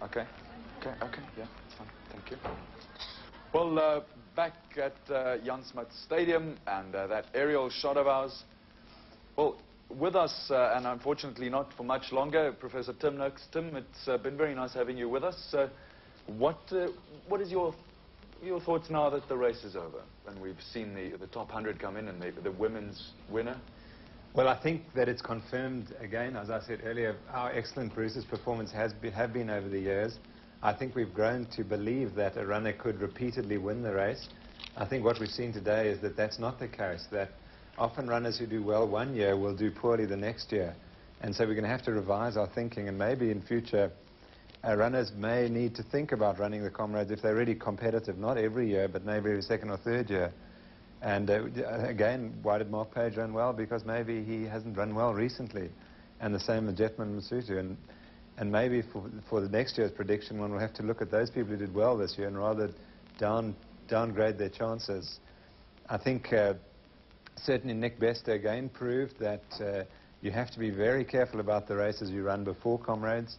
Okay. Okay. Yeah, that's fine. Thank you. Well, back at Jan Smuts Stadium and that aerial shot of ours. Well, with us, and unfortunately not for much longer, Professor Tim Noakes. Tim, it's been very nice having you with us. What is your thoughts now that the race is over and we've seen the top 100 come in and the women's winner? Well, I think that it's confirmed again, as I said earlier, how excellent Bruce's performance have been over the years. I think we've grown to believe that a runner could repeatedly win the race. I think what we've seen today is that that's not the case, that often runners who do well one year will do poorly the next year. And so we're going to have to revise our thinking, and maybe in future runners may need to think about running the Comrades if they're really competitive, not every year, but maybe every second or third year. And again, why did Mark Page run well? Because maybe he hasn't run well recently. And the same with Jetman Masutu. And maybe for the next year's prediction, one will have to look at those people who did well this year and rather downgrade their chances. I think certainly Nick Bester again proved that you have to be very careful about the races you run before Comrades,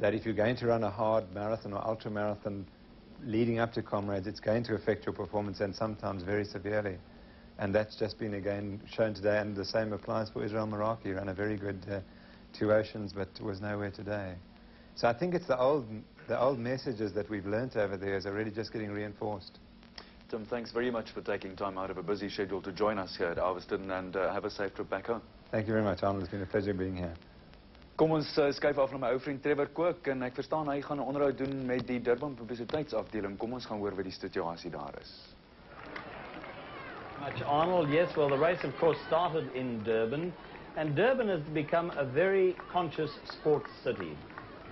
that if you're going to run a hard marathon or ultra marathon leading up to Comrades, it's going to affect your performance, and sometimes very severely. And that's just been again shown today, and the same applies for Israel Maraki. He ran a very good 2 Oceans, but was nowhere today. So I think it's the old messages that we've learnt over the years are really just getting reinforced. Tim, thanks very much for taking time out of a busy schedule to join us here at Alveston, and have a safe trip back home. Thank you very much, Arnold. It's been a pleasure being here. Kom ons skuif af na my ou vriend Trevor Kook, en ek verstaan hy gaan 'n onderhoud doen met die Durban publisiteitsafdeling. Kom ons gaan hoor wat die situasie daar is. Much, Arnold. Yes, well, the race, of course, started in Durban, and Durban has become a very conscious sports city.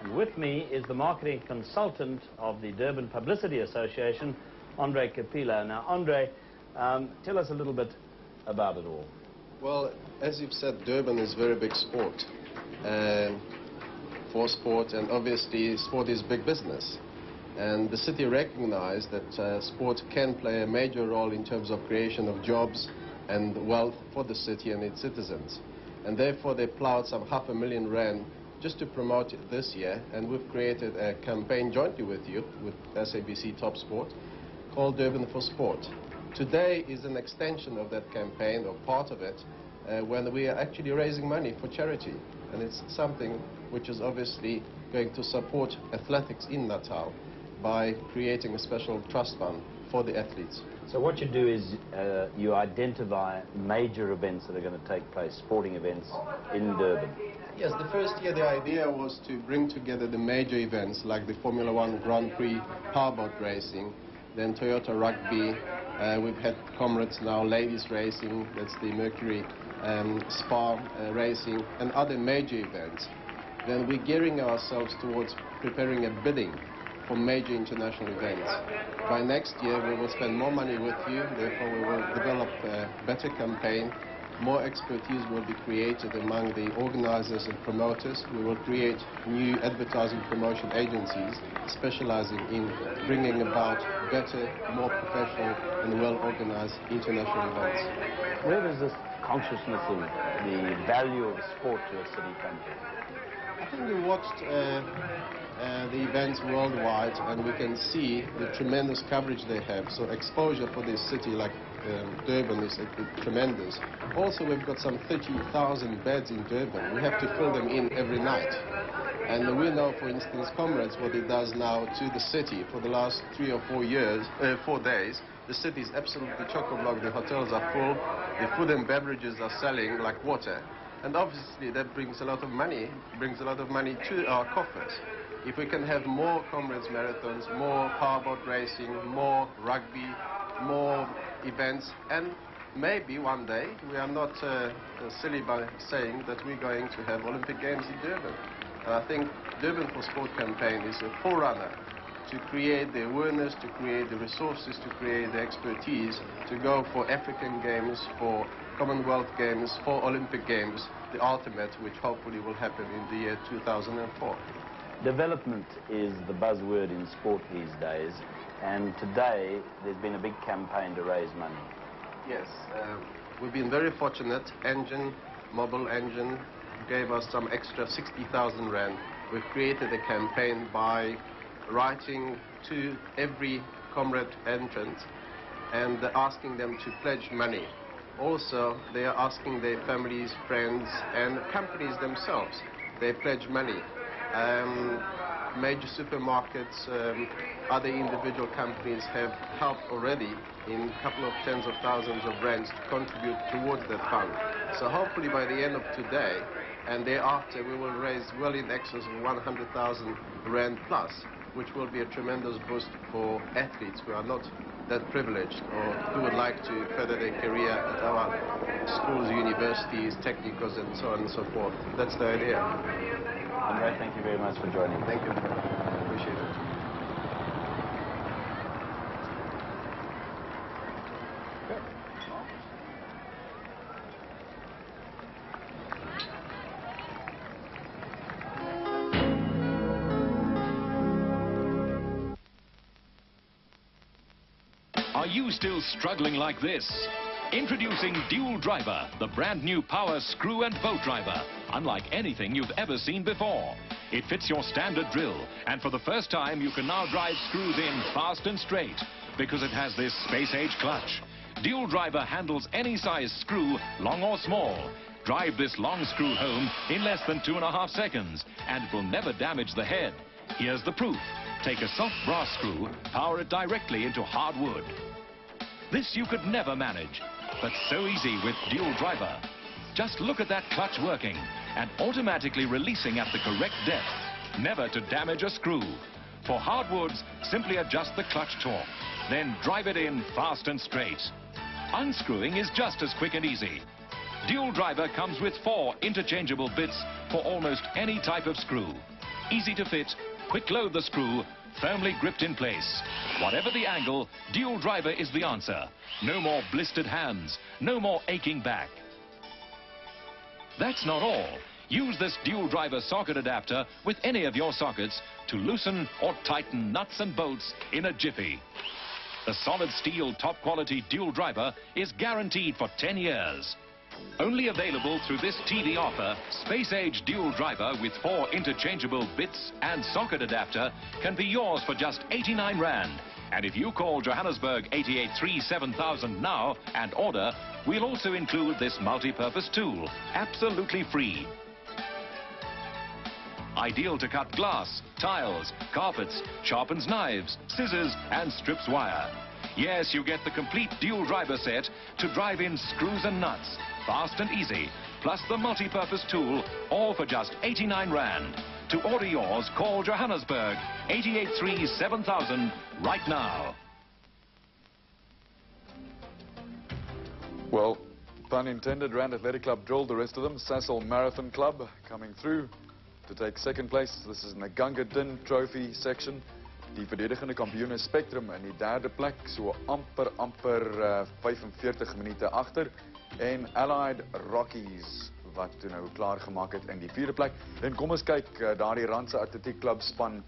And with me is the marketing consultant of the Durban Publicity Association, Andre Kapila. Now, Andre, tell us a little bit about it all. Well, as you've said, Durban is very big sport. For sport, and obviously sport is big business. And the city recognized that sport can play a major role in terms of creation of jobs and wealth for the city and its citizens. And therefore they plowed some R500,000 just to promote it this year, and we've created a campaign jointly with you, with SABC Top Sport, called Durban for Sport. Today is an extension of that campaign, or part of it, when we are actually raising money for charity. And it's something which is obviously going to support athletics in Natal by creating a special trust fund for the athletes. So what you do is you identify major events that are going to take place, sporting events in Durban. Yes, the first year the idea was to bring together the major events like the Formula 1 Grand Prix, powerboat racing, then Toyota Rugby. We've had Comrades now, ladies racing, that's the Mercury Spa racing, and other major events. Then we're gearing ourselves towards preparing a bidding for major international events. By next year we will spend more money with you, therefore we will develop a better campaign. More expertise will be created among the organizers and promoters. We will create new advertising promotion agencies specializing in bringing about better, more professional and well-organized international events. Where does this consciousness of the value of sport to a city come from? I think we watched the events worldwide, and we can see the tremendous coverage they have. So exposure for this city like Durban is tremendous. Also, we've got some 30,000 beds in Durban. We have to fill them in every night. And we know, for instance, Comrades, what it does now to the city for the last 3 or 4 days. The city is absolutely chock-a-block. The hotels are full. The food and beverages are selling like water. And obviously that brings a lot of money, to our coffers. If we can have more Comrades marathons, more powerboat racing, more rugby, more events, and maybe one day, we are not silly by saying that we're going to have Olympic Games in Durban. And I think Durban for Sport campaign is a forerunner to create the awareness, to create the resources, to create the expertise, to go for African Games, for Commonwealth Games, for Olympic Games, the ultimate, which hopefully will happen in the year 2004. Development is the buzzword in sport these days, and today there's been a big campaign to raise money. Yes, we've been very fortunate. Mobile Engine gave us some extra 60,000 rand we've created a campaign by writing to every Comrade entrant and asking them to pledge money. Also, they are asking their families, friends, and companies themselves. They pledge money. Major supermarkets, other individual companies have helped already in a couple of tens of thousands of rands to contribute towards that fund. So hopefully by the end of today and thereafter we will raise well in excess of 100,000 rand plus, which will be a tremendous boost for athletes who are not that privileged or who would like to further their career at our schools, universities, technicals and so on and so forth. That's the idea. Andre, thank you very much for joining us. Thank you. Appreciate it. Are you still struggling like this? Introducing Dual Driver, the brand new power screw and boat driver. Unlike anything you've ever seen before. It fits your standard drill, and for the first time you can now drive screws in fast and straight because it has this space-age clutch. Dual Driver handles any size screw, long or small. Drive this long screw home in less than 2.5 seconds, and it will never damage the head. Here's the proof. Take a soft brass screw, power it directly into hard wood. This you could never manage, but so easy with Dual Driver. Just look at that clutch working and automatically releasing at the correct depth, never to damage a screw. For hardwoods, simply adjust the clutch torque, then drive it in fast and straight. Unscrewing is just as quick and easy. Dual Driver comes with 4 interchangeable bits for almost any type of screw. Easy to fit, quick load the screw, firmly gripped in place. Whatever the angle, Dual Driver is the answer. No more blistered hands, no more aching back. That's not all. Use this Dual Driver socket adapter with any of your sockets to loosen or tighten nuts and bolts in a jiffy. The solid steel top quality Dual Driver is guaranteed for 10 years. Only available through this TV offer, Space Age Dual Driver with 4 interchangeable bits and socket adapter can be yours for just 89 Rand. And if you call Johannesburg 883 7000 now and order, we'll also include this multi-purpose tool, absolutely free. Ideal to cut glass, tiles, carpets, sharpens knives, scissors and strips wire. Yes, you get the complete Dual Driver set to drive in screws and nuts, fast and easy, plus the multi-purpose tool, all for just 89 Rand. To order yours, call Johannesburg 883 7000 right now. Well, pun intended, Rand Athletic Club drilled the rest of them. Sasol Marathon Club coming through to take second place. This is in the Gunga Din Trophy section. Die verdedigende kampioen is Spectrum in die 3de plek, so amper 45 minute agter. En Allied Rockies wat toe nou klaargemaak het in die 4de plek. En kom ons kyk daardie Randse Atletiek Klub span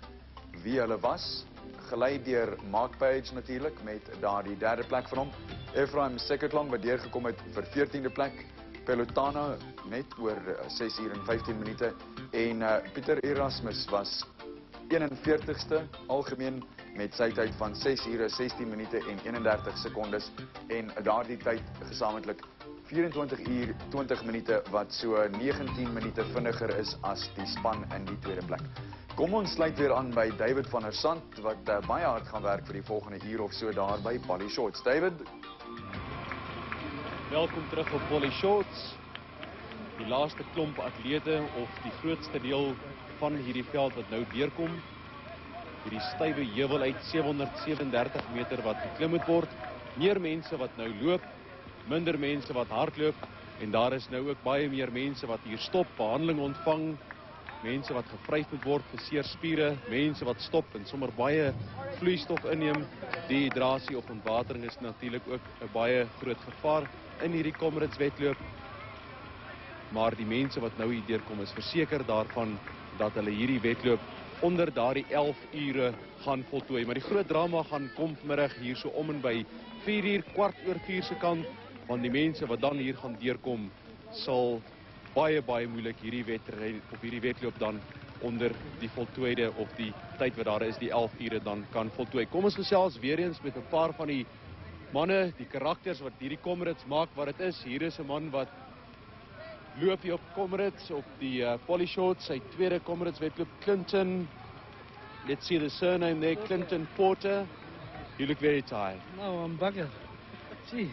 wie hulle was. Gelei deur Mark Page natuurlik met daardie 3de plek van hom. Ephraim Sekkertlang wat deurgekom het vir 14de plek. Pelotana net oor 6 uur en 15 minute. En Pieter Erasmus was 41ste algemeen met sy tyd van 6 ure 16 minute en 31 sekondes. En daardie tyd gesamentlik 24 uur 20 minute wat so 19 minute vinniger is as die span in die 2de plek. Kom ons sluit weer aan by David van der Sant wat baie hard gaan werk vir die volgende uur of so daar by Polly Shorts. David? Welkom terug op Polly Shorts. Die laaste klomp atlete of die grootste deel van hierdie veld wat nou deurkom. Hierdie stywe heuwel uit 737 meter wat geklim moet word. Meer mense wat nou loop, minder mense wat hardloop en daar is nou ook baie meer mense wat hier stop, behandeling ontvang, mense wat gevryf moet word vir seer spiere, mense wat stop en sommer baie vloeistof inneem. Dehydrasie of ontwatering is natuurlik ook 'n baie groot gevaar in hierdie Comrades wedloop. Maar die mense wat nou hier deurkom is verseker daarvan dat hulle hierdie wedloop onder daardie 11 ure gaan voltooi. Maar die groot drama gaan kom vanmiddag hier so om en by 4 uur, 4:15 se kant, want die mense wat dan hier gaan deurkom sal baie moeilik hierdie wedloop dan onder die voltooide of die tyd wat daar is, die 11 ure dan kan voltooi. Kom ons gesels weer eens met 'n paar van die manne, die karakters wat hierdie Comrades maak wat dit is. Hier is 'n man wat loop hier op Comrades op die Polyshort, sy tweede Comrades wedloop, Clinton. Let's see the surname there, Clinton Porter. You look very tired. No, I'm buggered. Gee.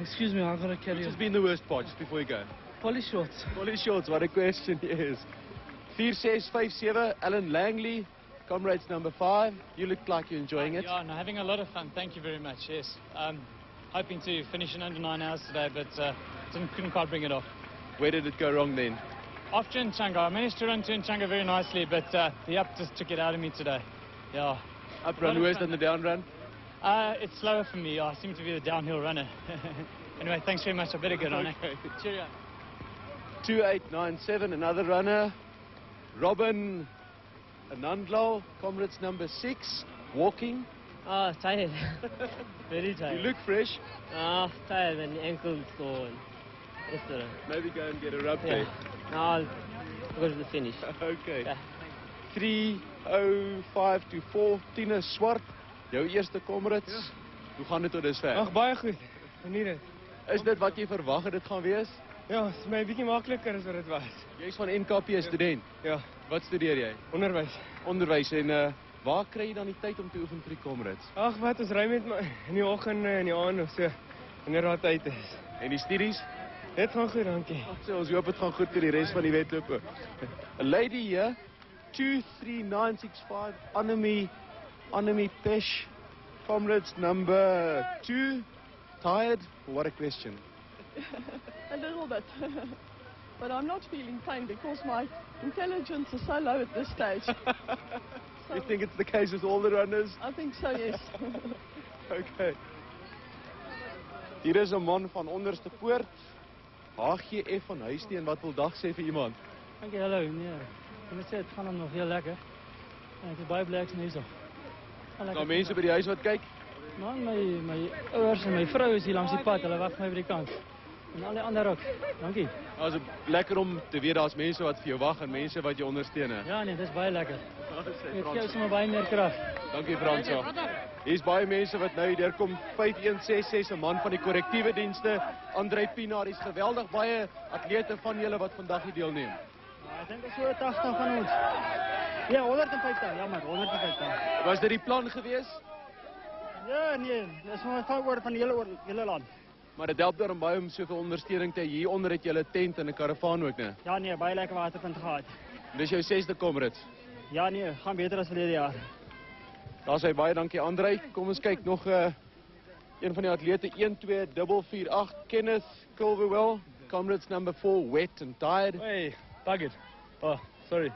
Excuse me, I'm going to carry Which on. has been the worst part, just before you go? Polyshorts. Polyshorts, what a question, yes. 4657, Alan Langley, Comrades number 5. You look like you're enjoying it. Yeah, no, having a lot of fun. Thank you very much, yes. Hoping to finish in under 9 hours today, but couldn't quite bring it off. Where did it go wrong then? After Nchanga, I managed to run to Nchanga very nicely, but the up just took it out of me today. Yeah. Up run worse than the down run? It's slower for me. I seem to be the downhill runner. Anyway, thanks very much. I better get on. Okay. Cheerio. 2897, another runner. Robin Anandlal, Comrades number 6, walking. Tired. Very tired. You look fresh. Tired and ankles sore. Maybe go and get a rub Yeah. there. I'll go to the finish. Okay. Yeah. 3:05:24, Tina Swart, jou eerste Comrades. Hoe gaan dit tot dusver? Ag, baie goed. Geniet dit. Is dit wat jy verwag het dit gaan wees? Ja, het is my 'n bietjie makliker as wat dit was. Jy's van NKP student. Ja, Wat studeer jy? onderwys. Onderwys en waar kry jy dan die tyd om te oefen vir die Comrades? Ag, wat ons ry met my in die oggend en in die aand of so. Wanneer daar tyd is. En die studies? Dit gaan goed, dankie. So, ons hoop dit gaan goed vir die res van die wedlope. A lady here, 23965, Anami Pesh, Comrades number 2. Tired? What a question. A little bit. But I'm not feeling pain because my intelligence is so low at this stage. You think it's the case with all the runners? I think so, yes. Okay. Hier is 'n man van onderste poort. HGF van Huisteen, wat wil dag sê vir iemand? Dankie, hallo. Nee, ik moet zeggen, het gaat hem nog heel lekker. En ik ben baie blij dat ik zo. Daar mense by die huis wat kyk. Man, my ouers en my vrou is hier langs die pad. Hulle wag vir my by die kant. En al die ander ook. Dankie. Nou, is lekker om te weet daar's mense wat vir jou wag en mense wat jou ondersteun. Ja nee, dit is baie lekker. Dit gee sommer baie meer krag. Dankie Franso. Hier's baie mense wat nou hier deurkom. 5166, 'n man van die korrektiewe dienste, Andrei Pinaar. Hier's geweldig baie atlete van julle wat vandag hier deelneem. Ek dink so 80 van ons. Ja, 150. Ja, maar 150. Was dit die plan gewees? Ja, nee, dis maar oor van die hele land. Maar dit help daarom baie om soveel ondersteuning te hê. Hier onder het julle 'n tent en 'n karavaan ook, né? Ja nee, baie lekker waterpunt gehad. Dis jou 6de Comrades. Ja nee, gaan beter as verlede jaar. Daar sê baie dankie Andrei. Kom ons kyk nog een van die atlete 12448 Kenneth Culverwell, Comrades number 4, wet and tired. Hey, buggered. Oh, sorry.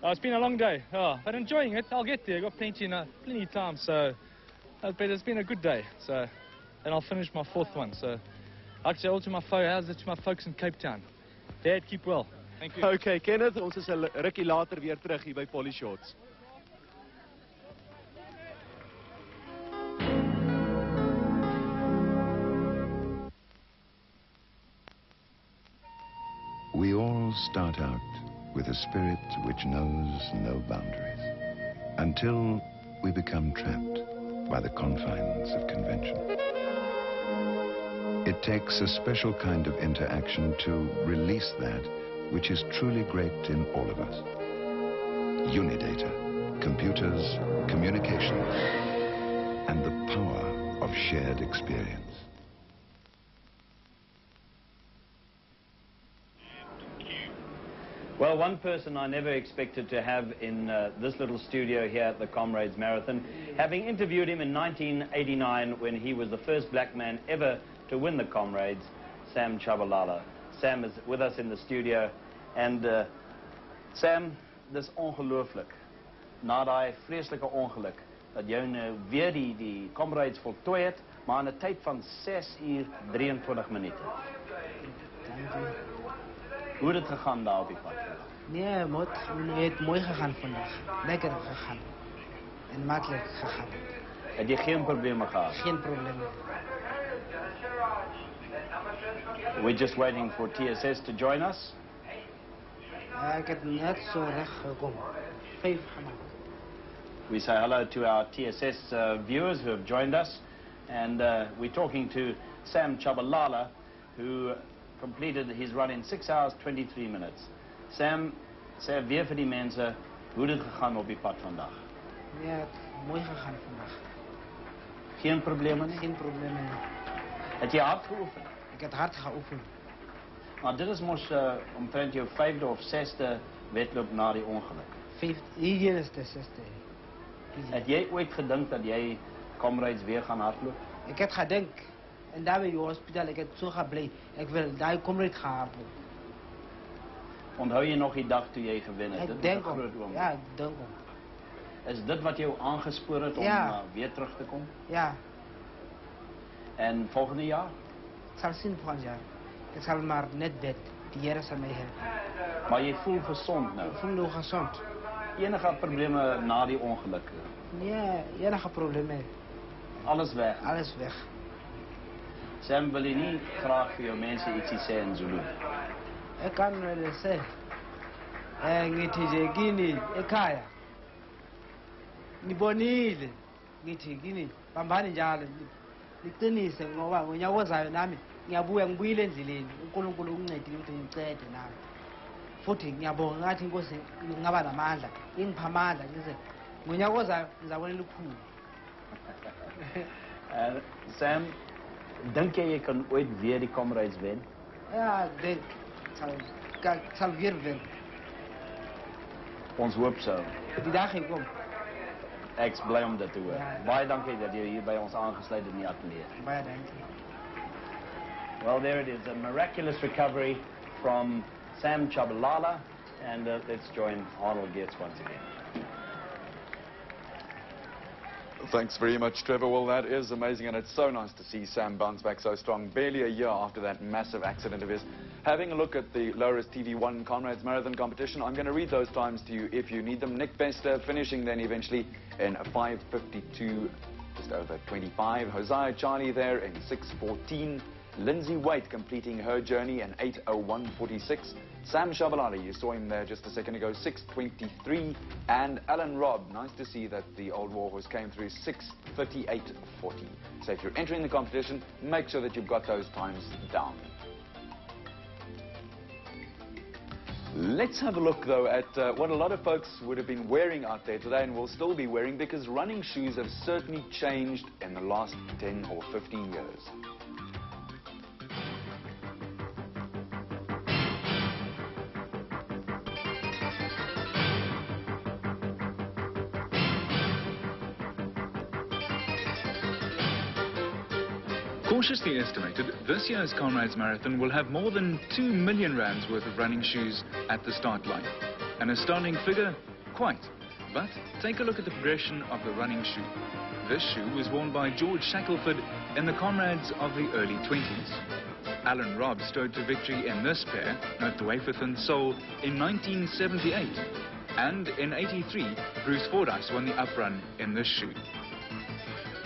It's been a long day. Oh, but enjoying it. I'll get there. I've got plenty of time. So, but it's been a good day. So, and I'll finish my 4th one. So, I'd say all to my folks in Cape Town. Dad, keep well. Thank you. Okay, Kenneth, ons is 'n rukkie later weer terug hier by Polyshorts. We all start out with a spirit which knows no boundaries, until we become trapped by the confines of convention. It takes a special kind of interaction to release that which is truly great in all of us. Unidata, computers, communications, and the power of shared experience. Well, one person I never expected to have in this little studio here at the Comrades Marathon, having interviewed him in 1989 when he was the first black man ever to win the Comrades, Sam Chabalala. Sam is with us in the studio, and Sam, dis ongelooflik. Na daai vreeslike ongeluk dat jy nou weer die Comrades voltooi het, maar in 'n tyd van 6 uur 23 minute. Hoe het dit gegaan daar op die pad? Nee, het mooi gegaan vandaag. Lekker gegaan. En makkelijk gegaan. Het jy geen probleme gehad? Geen probleem. We're just waiting for TSS to join us. Ik heb net zo recht gekomen. 5 gemaakt. We say hello to our TSS viewers who have joined us, and we're talking to Sam Chabalala, who completed his run in 6 hours 23 minutes. Sam, sê weer vir die mense hoe dit gegaan op die pad vandag. Ja, het mooi gegaan vandaag. Geen probleme nie? Geen probleme nie. Het jy hard geoefen? Ik heb hard geoefend. Maar dit is mos omtrent jou 5de of 6de wedloop na die ongeluk. Hier is de 6e. Het jy ooit gedink dat jy Comrades weer gaan hardloop? Ik heb gedacht, en daar bij je hospitaal, ik heb zo geblij. Ik wil daar Comrades gaan hardlopen. Onthou jy nog die dag toe jy gewen het? Ik denk om. Ja, ik denk om. Is dit wat jou aangespoor het om weer terug te komen? Ja. En volgende jaar? Ik zal zien volgend jaar. Ik zal maar net bed. Die Heer zal mij helpen. Maar je voelt gezond nou? Ik voel me gezond. Enige problemen na die ongeluk? Nee, enige problemen. Alles weg? Alles weg. Sam, wil je niet graag voor jou mensen iets zeggen in Zulu? Ik kan wel zeggen. Ngithi nje kini ekhaya. Nibonile. Ngithi kini bambani njalo. Liqinise ngoba ngonyaka ozayo nami ngiyabuya ngibuyile endleleni. uNkulunkulu ungincedile ukuthi ngicede nami. Futhi ngiyabonga ngathi inkosi ngingaba namandla, ingipha amandla ngize ngonyaka ozayo ngizabona elikhulu. Sam, dink jy kan ooit weer die Comrades wen? Ja, ik denk ik zal weer winnen. Ons hoop so. Die dag ging kom. Ek is bly om dit te hoor. Baie dankie dat jy hier by ons aangesluit het in die ateljee. Baie dankie. Well, there it is, a miraculous recovery from Sam Chabalala, and let's join Arnold Geertz once again. Thanks very much, Trevor. Well, that is amazing, and it's so nice to see Sam bounce back so strong, barely a year after that massive accident of his. Having a look at the Loris TV1 Comrades Marathon competition, I'm going to read those times to you if you need them. Nick Bester finishing then eventually in 5:52, just over 25. Hosea Charlie there in 6:14. Lindsay White completing her journey in 8:01:46. Sam Chabalala, you saw him there just a second ago, 6:23. And Alan Robb, nice to see that the old warhorse came through 6:38:40. So if you're entering the competition, make sure that you've got those times down. Let's have a look, though, at what a lot of folks would have been wearing out there today and will still be wearing, because running shoes have certainly changed in the last 10 or 15 years. Cautiously estimated, this year's Comrades Marathon will have more than 2 million rands worth of running shoes at the start line. An astounding figure? Quite. But take a look at the progression of the running shoe. This shoe was worn by George Shackelford in the Comrades of the early 20s. Alan Robb strode to victory in this pair, note the wafer-thin sole, in 1978. And in 83, Bruce Fordyce won the uprun in this shoe.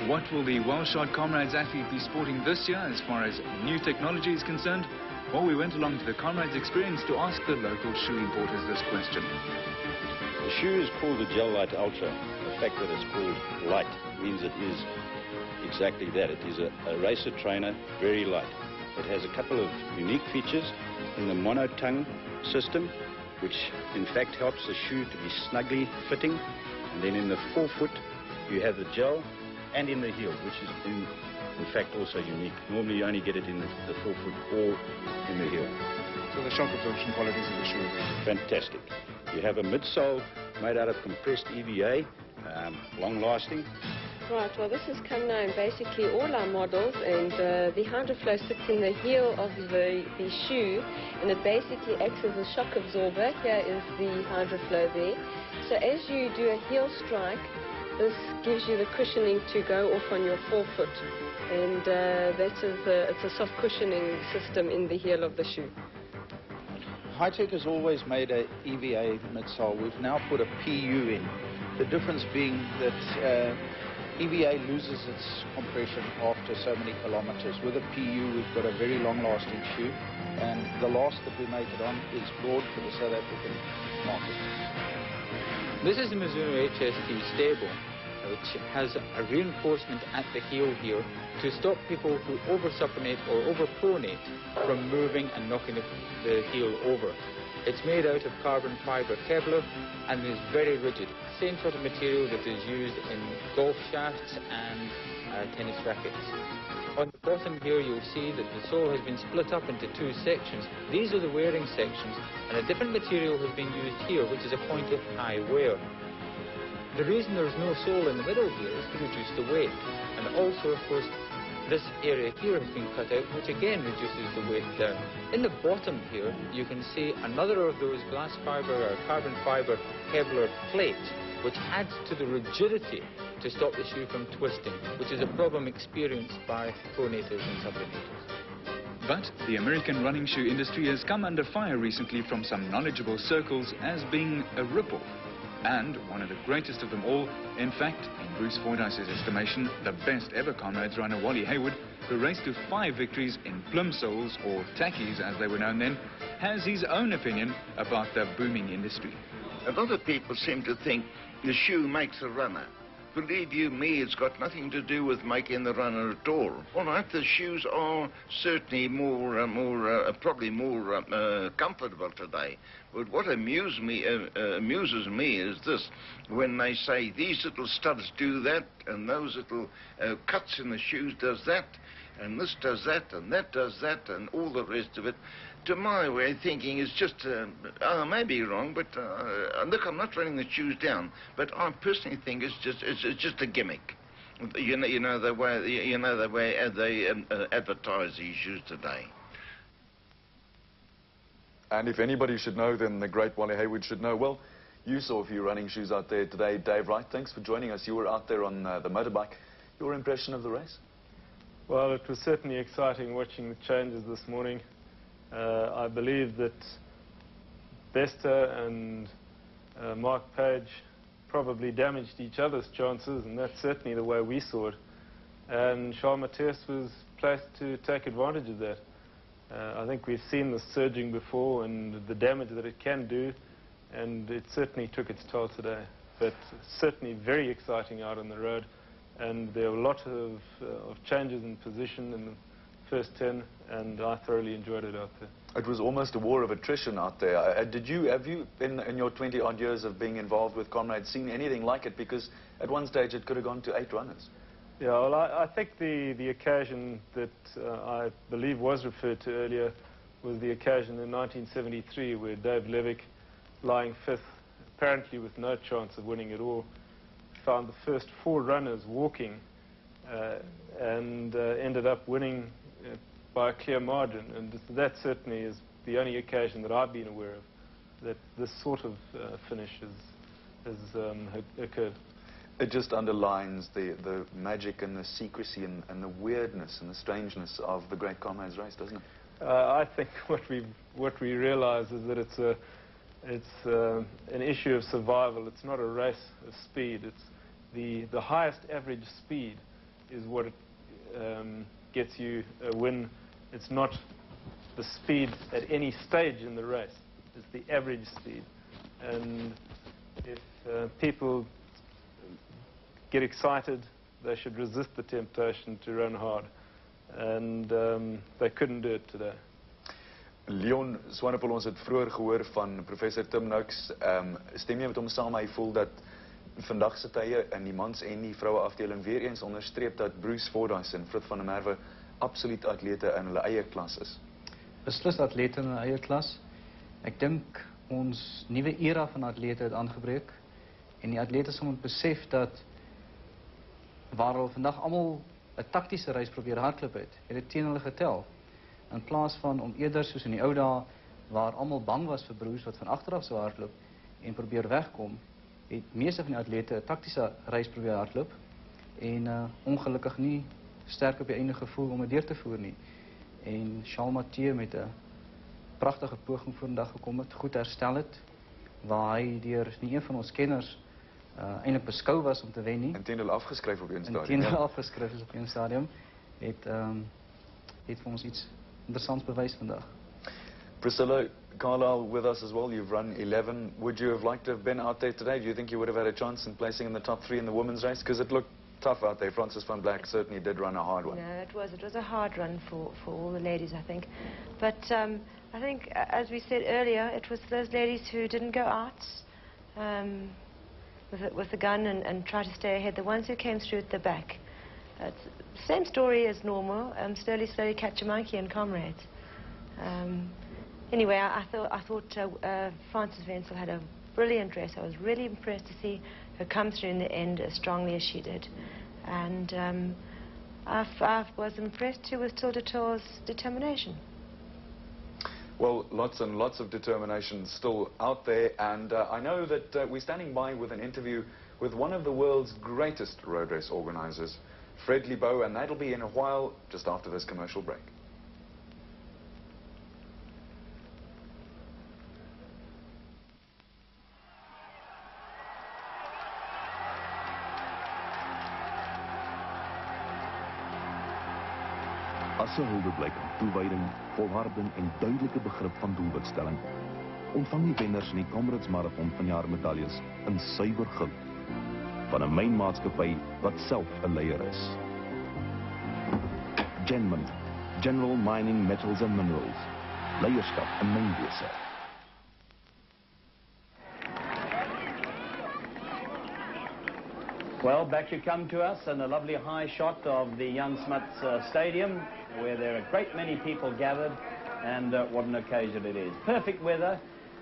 What will the well-shod Comrades athlete be sporting this year as far as new technology is concerned? Well, we went along to the Comrades Experience to ask the local shoe importers this question. The shoe is called the Gel Light Ultra. The fact that it's called light means it is exactly that. It is a racer trainer, very light. It has a couple of unique features in the mono-tongue system, which in fact helps the shoe to be snugly fitting. And then in the forefoot, you have the gel, and in the heel, which is in fact also unique. Normally you only get it in the forefoot or in the heel. So the shock absorption qualities of the shoe are fantastic. You have a midsole made out of compressed EVA, long-lasting. Right, well this has come now in basically all our models, and the HydroFlow sits in the heel of the shoe, and it basically acts as a shock absorber. Here is the HydroFlow there. So as you do a heel strike, this gives you the cushioning to go off on your forefoot, and it's a soft cushioning system in the heel of the shoe. Hi-Tech has always made a EVA midsole. We've now put a PU in. The difference being that EVA loses its compression after so many kilometers. With a PU, we've got a very long-lasting shoe. and the last that we make it on is broad for the South African market. This is the Mizuno HST stable, which has a reinforcement at the heel here to stop people who over-supinate or over-pronate from moving and knocking the heel over. It's made out of carbon fibre Kevlar and is very rigid. Same sort of material that is used in golf shafts and tennis rackets. On the bottom here you'll see that the sole has been split up into two sections. These are the wearing sections, and a different material has been used here, which is a point of high wear. The reason there is no sole in the middle here is to reduce the weight, and also, of course, this area here has been cut out, which again reduces the weight down. In the bottom here, you can see another of those glass fibre or carbon fibre Kevlar plates, which adds to the rigidity to stop the shoe from twisting, which is a problem experienced by pronators and supinators. But the American running shoe industry has come under fire recently from some knowledgeable circles as being a rip-off. And one of the greatest of them all, in fact, in Bruce Fordyce's estimation, the best ever Comrades runner, Wally Hayward, who raced to 5 victories in plimsolls, or tackies as they were known then, has his own opinion about the booming industry. A lot of people seem to think the shoe makes a runner. Believe you me, it's got nothing to do with making the runner at all. All right, the shoes are certainly probably more comfortable today. But what amuses me is this: when they say these little studs do that, and those little cuts in the shoes does that, and this does that, and that does that, and all the rest of it. To my way of thinking, it's just, I may be wrong, but look, I'm not running the shoes down, but I personally think it's just a gimmick. You know the way they advertise these shoes today. And if anybody should know, then the great Wally Hayward should know. Well, you saw a few running shoes out there today, Dave Wright. Thanks for joining us. You were out there on the motorbike. Your impression of the race? Well, it was certainly exciting watching the changes this morning. I believe that Bester and Mark Page probably damaged each other's chances, and that's certainly the way we saw it. And Charles Matthias was placed to take advantage of that. I think we've seen the surging before and the damage that it can do, and it certainly took its toll today. But certainly very exciting out on the road, and there were a lot of changes in position in the first 10, and I thoroughly enjoyed it out there. It was almost a war of attrition out there. Have you, in your 20-odd years of being involved with Comrades, seen anything like it? Because at one stage it could have gone to 8 runners. Yeah, well, I think the occasion that I believe was referred to earlier was the occasion in 1973 where Dave Levick, lying 5th, apparently with no chance of winning at all, found the first 4 runners walking and ended up winning by a clear margin. And that certainly is the only occasion that I've been aware of that this sort of finish has occurred. It just underlines the magic and the secrecy and the weirdness and the strangeness of the great Comrades race, doesn't it? I think what we realize is that it's an issue of survival. It's not a race of speed. It's the highest average speed is what gets you a win. It's not the speed at any stage in the race. It's the average speed. And if people get excited, they should resist the temptation to run hard. And they couldn't do it today. Leon Swanepoel, ons het vroeër gehoor van professor Tim Noakes. Stem jy met hom saam? Hy voel dat vandag se tye in die mans en die vroue afdeling weer eens onderstreep dat Bruce Fordyce en Frit van der Merwe absoluut atlete in hulle eie klas is. Beslis atlete in hulle eie klas. Ek dink ons nuwe era van atlete het aangebreek en die atlete moet besef dat waar hulle vandag almal 'n taktiese reis probeer hardloop het dit teen hulle getel. In plaas van om eerder soos in die ou dae waar almal bang was vir Bruce wat van agter af sou hardloop en probeer wegkom, het meeste van die atlete 'n taktiese reis probeer hardloop en ongelukkig nie sterk op die einde gevoel om dit deur te voer nie. En Charles Matthias met 'n pragtige poging vorendag gekom het, goed herstel het, waar hy deur nie een van ons kenners eintlik beskou was om te wen nie. Intendeel afgeskryf op een stadium. Intendeel afgeskryf is op een stadium. Het vir ons iets interessants bewys vandag. Priscilla, Carlisle with us as well. You've run 11. Would you have liked to have been out there today? Do you think you would have had a chance in placing in the top 3 in the women's race? Because it looked tough out there. Frances van Black certainly did run a hard one. No, it was a hard run for all the ladies, I think. But I think, as we said earlier, it was those ladies who didn't go out with the gun and try to stay ahead. The ones who came through at the back. Same story as normal. Slowly catch a monkey and Comrades. Anyway, I thought Frances Wenzel had a brilliant race. I was really impressed to see her come through in the end as strongly as she did. And I was impressed too with Tilda Till's determination. Well, lots and lots of determination still out there, and I know that we're standing by with an interview with one of the world's greatest road race organizers, Fred Lebow, and that'll be in a while, just after this commercial break. As 'n huldeblyk aan toewyding, volharding en duidelike begrip van doelwitstelling, ontvang die wenners in die Comrades Marathon vanjaar medaljes in suiwer goud van 'n mynmaatskappy wat self 'n leier is. Genmin, General Mining Metals and Minerals, leierskap in mynwese. Well, back you come to us, and a lovely high shot of the Jan Smuts Stadium, where there are a great many people gathered, and what an occasion it is. Perfect weather,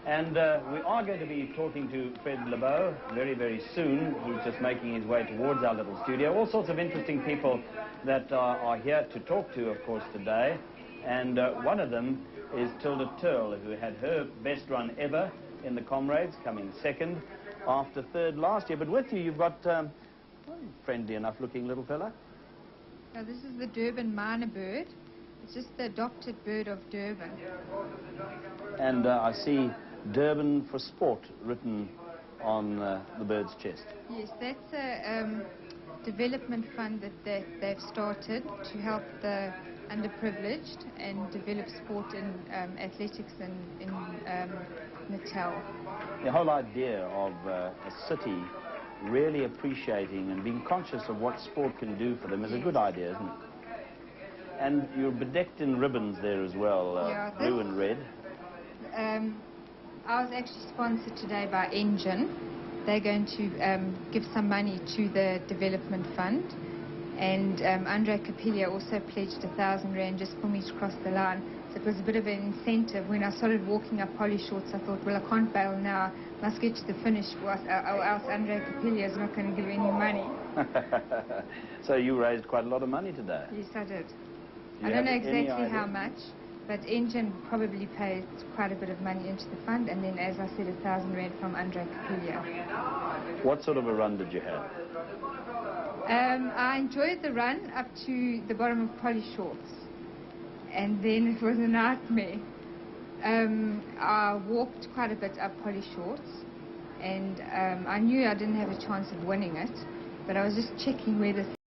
and we are going to be talking to Fred Lebow very, very soon. He's just making his way towards our little studio. All sorts of interesting people that are here to talk to, of course, today, and one of them is Tilda Till, who had her best run ever in the Comrades, coming second after third last year. But with you, you've got friendly enough looking little fella. Now, this is the Durban minor bird. It's just the adopted bird of Durban. And I see Durban for Sport written on the bird's chest. Yes, that's a development fund that they've started to help the underprivileged and develop sport in athletics in Natal. The whole idea of a city really appreciating and being conscious of what sport can do for them is a good idea, isn't it? And you're bedecked in ribbons there as well, blue and red. I was actually sponsored today by Engine. They're going to give some money to the development fund, and Andre Capiglia also pledged 1,000 rand just for me to cross the line. So it was a bit of an incentive. When I started walking up Polly Shorts, I thought, well, I can't bail now. Must get to the finish, or else Andre Capiglia is not going to give any money. So you raised quite a lot of money today. Yes, I did. I don't know exactly how much, but Engine probably paid quite a bit of money into the fund, and then, as I said, 1,000 rand from Andre Capiglia. What sort of a run did you have? I enjoyed the run up to the bottom of Polly Shorts, and then it was a nightmare. I walked quite a bit up Polly Shorts, and I knew I didn't have a chance of winning it, but I was just checking where the